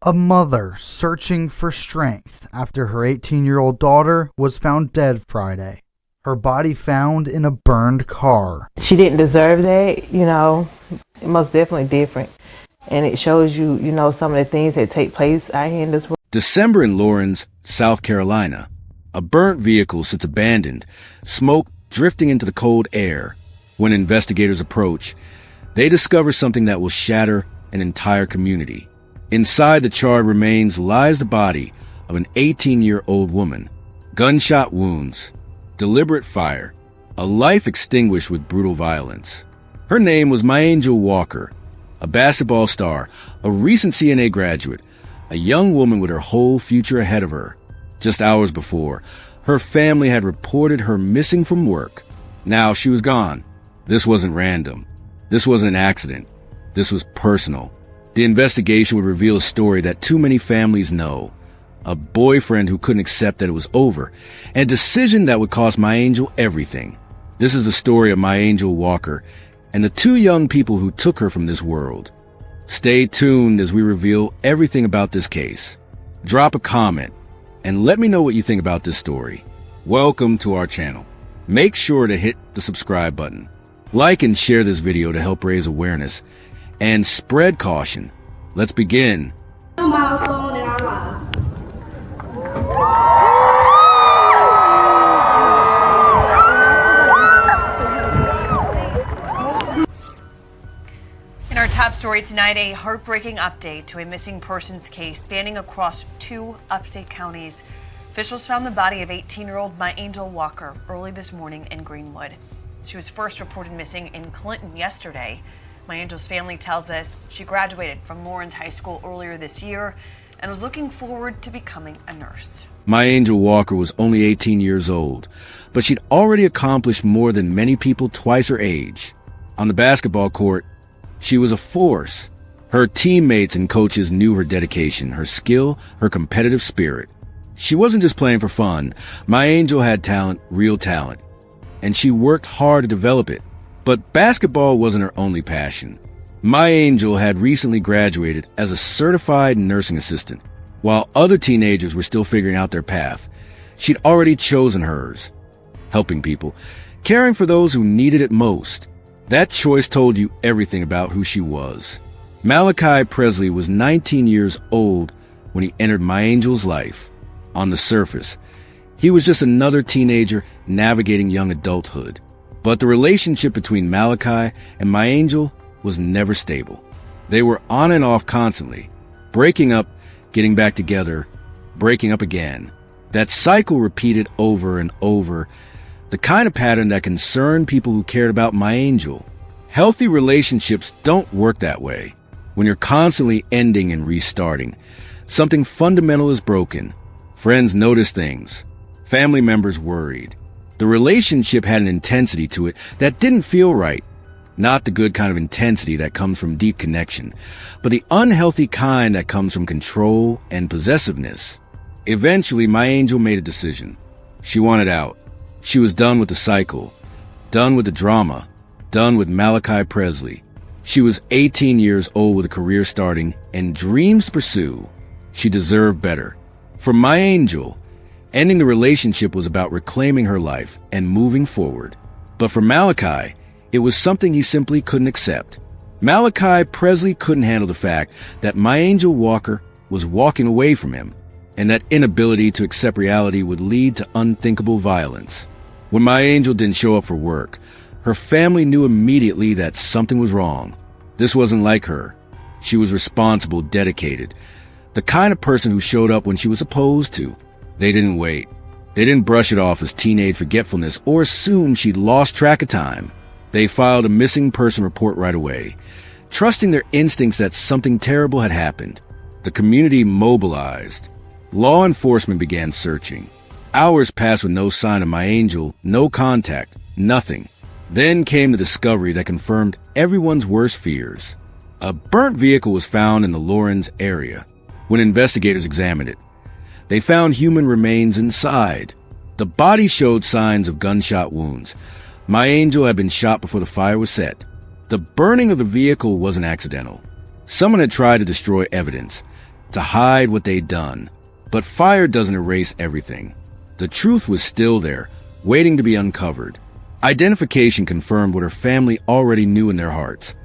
A mother searching for strength after her 18-year-old daughter was found dead Friday. Her body found in a burned car. She didn't deserve that, most definitely different. And it shows you, some of the things that take place out here in this world. December in Lawrence, South Carolina. A burnt vehicle sits abandoned, smoke drifting into the cold air. When investigators approach, they discover something that will shatter an entire community. Inside the charred remains lies the body of an 18-year-old woman. Gunshot wounds, deliberate fire, a life extinguished with brutal violence. Her name was My Angel Walker, a basketball star, a recent CNA graduate, a young woman with her whole future ahead of her. Just hours before, her family had reported her missing from work. Now she was gone. This wasn't random. This wasn't an accident. This was personal. The investigation would reveal a story that too many families know. A boyfriend who couldn't accept that it was over, and a decision that would cost My Angel everything. This is the story of My Angel Walker and the two young people who took her from this world. Stay tuned as we reveal everything about this case. Drop a comment and let me know what you think about this story. Welcome to our channel. Make sure to hit the subscribe button. Like and share this video to help raise awareness and spread caution. Let's begin. A milestone in our lives. In our top story tonight, a heartbreaking update to a missing persons case spanning across 2 upstate counties. Officials found the body of 18-year-old My Angel Walker early this morning in Greenwood. She was first reported missing in Clinton yesterday. My Angel's family tells us she graduated from Lawrence High School earlier this year and was looking forward to becoming a nurse. My Angel Walker was only 18 years old, but she'd already accomplished more than many people twice her age. On the basketball court, she was a force. Her teammates and coaches knew her dedication, her skill, her competitive spirit. She wasn't just playing for fun. My Angel had talent, real talent, and she worked hard to develop it. But basketball wasn't her only passion. My Angel had recently graduated as a certified nursing assistant. While other teenagers were still figuring out their path, she'd already chosen hers. Helping people, caring for those who needed it most. That choice told you everything about who she was. Malachi Presley was 19 years old when he entered My Angel's life. On the surface, he was just another teenager navigating young adulthood. But the relationship between Malachi and My Angel was never stable. They were on and off constantly, breaking up, getting back together, breaking up again. That cycle repeated over and over, the kind of pattern that concerned people who cared about My Angel. Healthy relationships don't work that way. When you're constantly ending and restarting, something fundamental is broken. Friends noticed things. Family members worried. The relationship had an intensity to it that didn't feel right. Not the good kind of intensity that comes from deep connection, but the unhealthy kind that comes from control and possessiveness. Eventually, My Angel made a decision. She wanted out. She was done with the cycle, done with the drama, done with Malachi Presley. She was 18 years old with a career starting and dreams to pursue. She deserved better. For My Angel, ending the relationship was about reclaiming her life and moving forward. But for Malachi, it was something he simply couldn't accept. Malachi Presley couldn't handle the fact that My Angel Walker was walking away from him, and that inability to accept reality would lead to unthinkable violence. When My Angel didn't show up for work, her family knew immediately that something was wrong. This wasn't like her. She was responsible, dedicated, the kind of person who showed up when she was supposed to. They didn't wait. They didn't brush it off as teenage forgetfulness or assume she'd lost track of time. They filed a missing person report right away, trusting their instincts that something terrible had happened. The community mobilized. Law enforcement began searching. Hours passed with no sign of My Angel, no contact, nothing. Then came the discovery that confirmed everyone's worst fears. A burnt vehicle was found in the Lawrence area. When investigators examined it, they found human remains inside. The body showed signs of gunshot wounds. My Angel had been shot before the fire was set. The burning of the vehicle wasn't accidental. Someone had tried to destroy evidence, to hide what they'd done. But fire doesn't erase everything. The truth was still there, waiting to be uncovered. Identification confirmed what her family already knew in their hearts.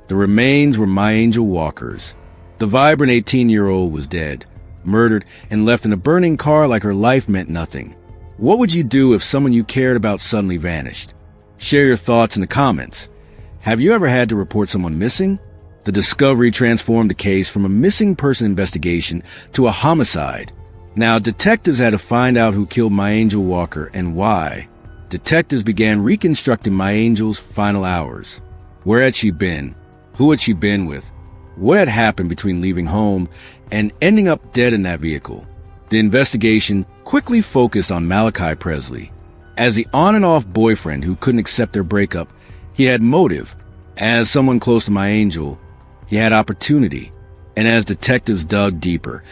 The remains were My Angel Walker's. The vibrant 18-year-old was dead, murdered, and left in a burning car like her life meant nothing. What would you do if someone you cared about suddenly vanished? Share your thoughts in the comments. Have you ever had to report someone missing? The discovery transformed the case from a missing person investigation to a homicide. Now, detectives had to find out who killed My Angel Walker and why. Detectives began reconstructing My Angel's final hours. Where had she been? Who had she been with? What had happened between leaving home and ending up dead in that vehicle? The investigation quickly focused on Malachi Presley. As the on and off boyfriend who couldn't accept their breakup, he had motive. As someone close to My Angel, he had opportunity. And as detectives dug deeper,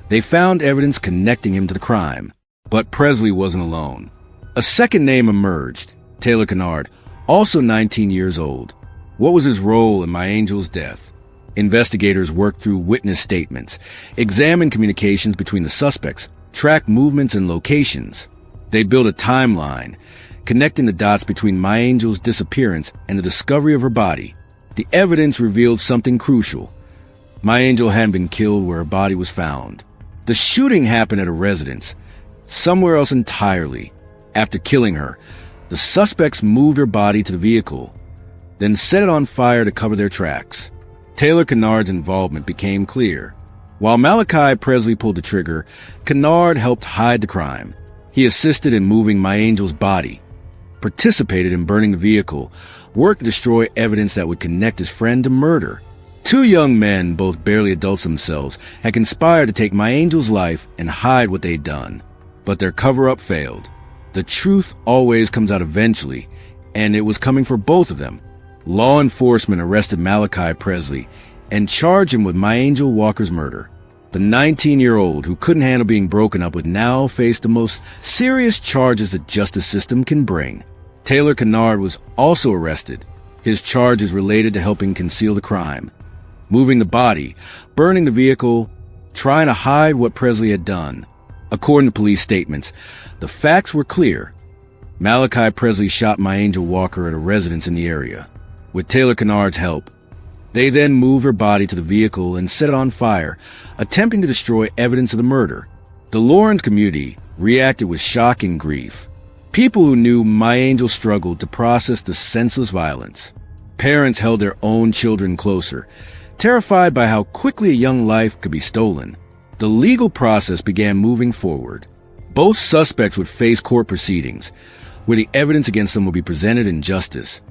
they found evidence connecting him to the crime. But Presley wasn't alone. A second name emerged, Taylor Kennard, also 19 years old. What was his role in My Angel's death? Investigators worked through witness statements, examined communications between the suspects, tracked movements and locations. They built a timeline, connecting the dots between My Angel's disappearance and the discovery of her body. The evidence revealed something crucial. My Angel hadn't been killed where her body was found. The shooting happened at a residence, somewhere else entirely. After killing her, the suspects moved her body to the vehicle, then set it on fire to cover their tracks. Taylor Kennard's involvement became clear. While Malachi Presley pulled the trigger, Kennard helped hide the crime. He assisted in moving My Angel's body, participated in burning the vehicle, worked to destroy evidence that would connect his friend to murder. Two young men, both barely adults themselves, had conspired to take My Angel's life and hide what they'd done. But their cover-up failed. The truth always comes out eventually, and it was coming for both of them. Law enforcement arrested Malachi Presley and charged him with My Angel Walker's murder. The 19-year-old who couldn't handle being broken up with now faced the most serious charges the justice system can bring. Taylor Kennard was also arrested. His charges related to helping conceal the crime, moving the body, burning the vehicle, trying to hide what Presley had done. According to police statements, the facts were clear. Malachi Presley shot My Angel Walker at a residence in the area. With Taylor Kennard's help, they then moved her body to the vehicle and set it on fire, attempting to destroy evidence of the murder. The Lawrence community reacted with shock and grief. People who knew My Angel struggled to process the senseless violence. Parents held their own children closer, terrified by how quickly a young life could be stolen. The legal process began moving forward. Both suspects would face court proceedings, where the evidence against them would be presented and justice,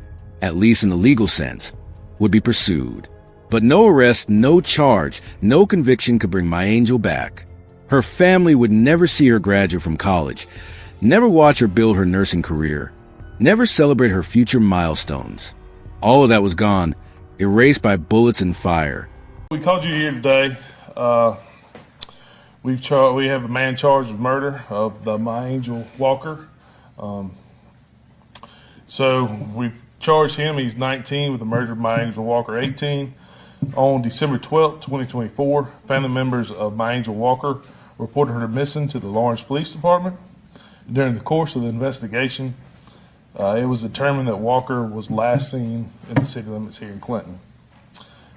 at least in the legal sense, would be pursued. But no arrest, no charge, no conviction could bring My Angel back. Her family would never see her graduate from college, never watch her build her nursing career, never celebrate her future milestones. All of that was gone, erased by bullets and fire. We called you here today. We have a man charged with murder of the My Angel Walker. So we've charged him. He's 19 with the murder of My Angel Walker, 18. On December 12, 2024, family members of My Angel Walker reported her missing to the Lawrence Police Department. During the course of the investigation, it was determined that Walker was last seen in the city limits here in Clinton.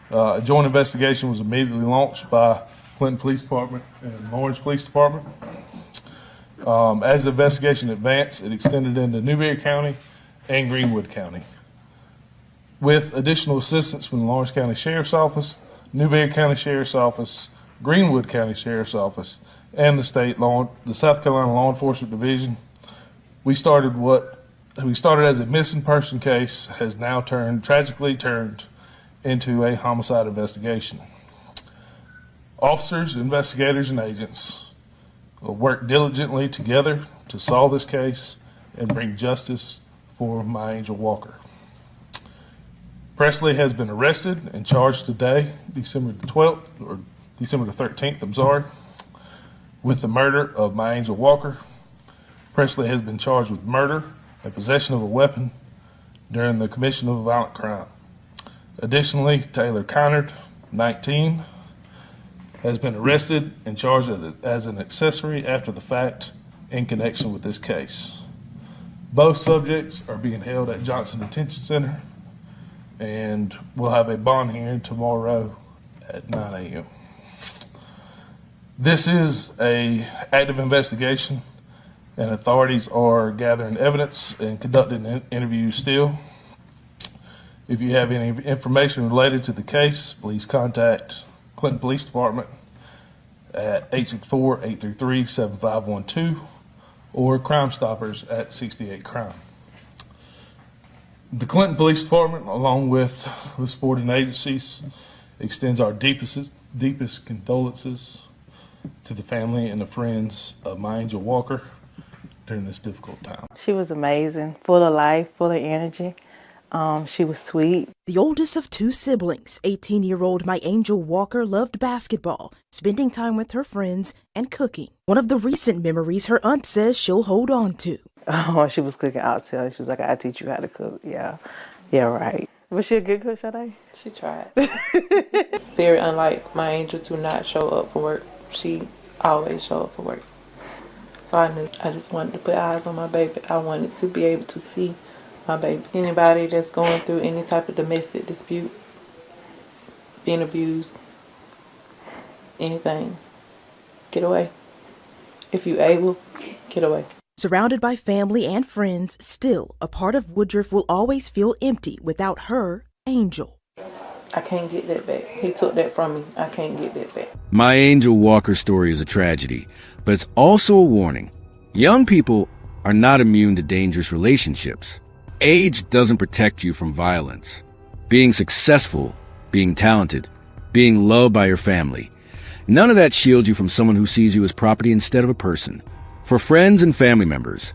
A joint investigation was immediately launched by Clinton Police Department and Lawrence Police Department. As the investigation advanced, it extended into Newberry County and Greenwood County. With additional assistance from the Lawrence County Sheriff's Office, Newberry County Sheriff's Office, Greenwood County Sheriff's Office, and the South Carolina Law Enforcement Division, we started as a missing person case has now tragically turned into a homicide investigation. Officers, investigators, and agents will work diligently together to solve this case and bring justice for My Angel Walker. Presley has been arrested and charged today, December the 13th, with the murder of My Angel Walker. Presley has been charged with murder and possession of a weapon during the commission of a violent crime. Additionally, Taylor Kennard, 19, has been arrested and charged as an accessory after the fact in connection with this case. Both subjects are being held at Johnson Detention Center, and we'll have a bond hearing tomorrow at 9 a.m. This is an active investigation, and authorities are gathering evidence and conducting interviews still. If you have any information related to the case, please contact Clinton Police Department at 864-833-7512 or Crime Stoppers at 68 Crime. The Clinton Police Department, along with the supporting agencies, extends our deepest condolences to the family and the friends of my Angel Walker during this difficult time. She was amazing, full of life, full of energy. She was sweet. The oldest of two siblings, 18-year-old My Angel Walker loved basketball, spending time with her friends, and cooking. One of the recent memories her aunt says she'll hold on to. Oh, she was cooking outside. She was like, I'll teach you how to cook. Yeah, right. Was she a good cook, Sade? She tried. Very unlike My Angel to not show up for work. She always show up for work. So I knew I just wanted to put eyes on my baby. I wanted to be able to see my baby. Anybody that's going through any type of domestic dispute, being abused, anything, get away. If you're able, get away. Surrounded by family and friends, still, a part of Woodruff will always feel empty without her Angel. I can't get that back. He took that from me. I can't get that back. My Angel Walker's story is a tragedy, but it's also a warning. Young people are not immune to dangerous relationships. Age doesn't protect you from violence. Being successful, being talented, being loved by your family, none of that shields you from someone who sees you as property instead of a person. For friends and family members,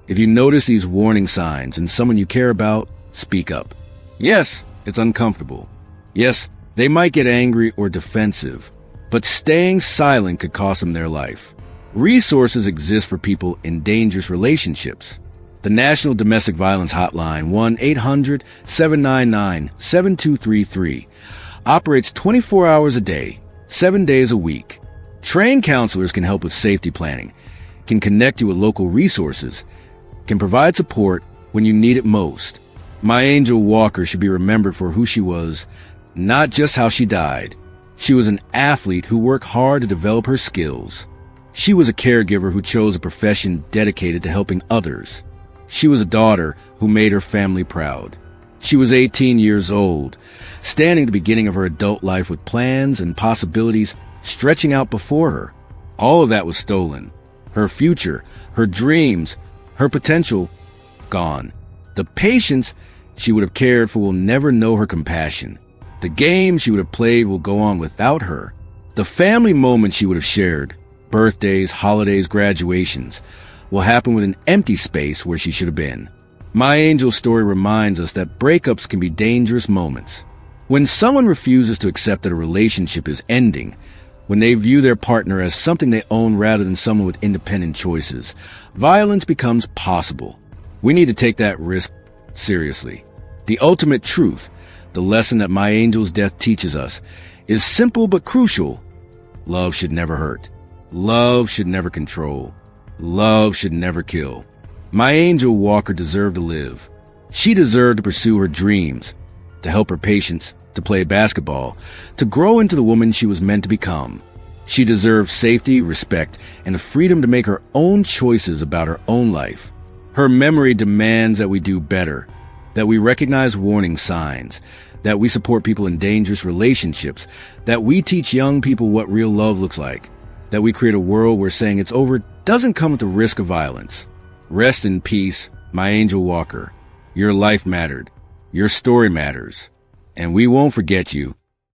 if you notice these warning signs in someone you care about, speak up. Yes, it's uncomfortable. Yes, they might get angry or defensive, but staying silent could cost them their life. Resources exist for people in dangerous relationships. The National Domestic Violence Hotline, 1-800-799-7233, operates 24 hours a day, 7 days a week. Trained counselors can help with safety planning, can connect you with local resources, can provide support when you need it most. My Angel Walker should be remembered for who she was, not just how she died. She was an athlete who worked hard to develop her skills. She was a caregiver who chose a profession dedicated to helping others. She was a daughter who made her family proud. She was 18 years old, standing at the beginning of her adult life with plans and possibilities stretching out before her. All of that was stolen. Her future, her dreams, her potential, gone. The patience she would have cared for will never know her compassion. The game she would have played will go on without her. The family moments she would have shared, birthdays, holidays, graduations, will happen with an empty space where she should have been. My Angel's story reminds us that breakups can be dangerous moments. When someone refuses to accept that a relationship is ending, when they view their partner as something they own rather than someone with independent choices, violence becomes possible. We need to take that risk seriously. The ultimate truth, the lesson that My Angel's death teaches us, is simple but crucial. Love should never hurt. Love should never control. Love should never kill. My Angel Walker deserved to live. She deserved to pursue her dreams, to help her patients, to play basketball, to grow into the woman she was meant to become. She deserved safety, respect, and the freedom to make her own choices about her own life. Her memory demands that we do better, that we recognize warning signs, that we support people in dangerous relationships, that we teach young people what real love looks like, that we create a world where saying it's over doesn't come with the risk of violence. Rest in peace, My Angel Walker. Your life mattered. Your story matters. And we won't forget you.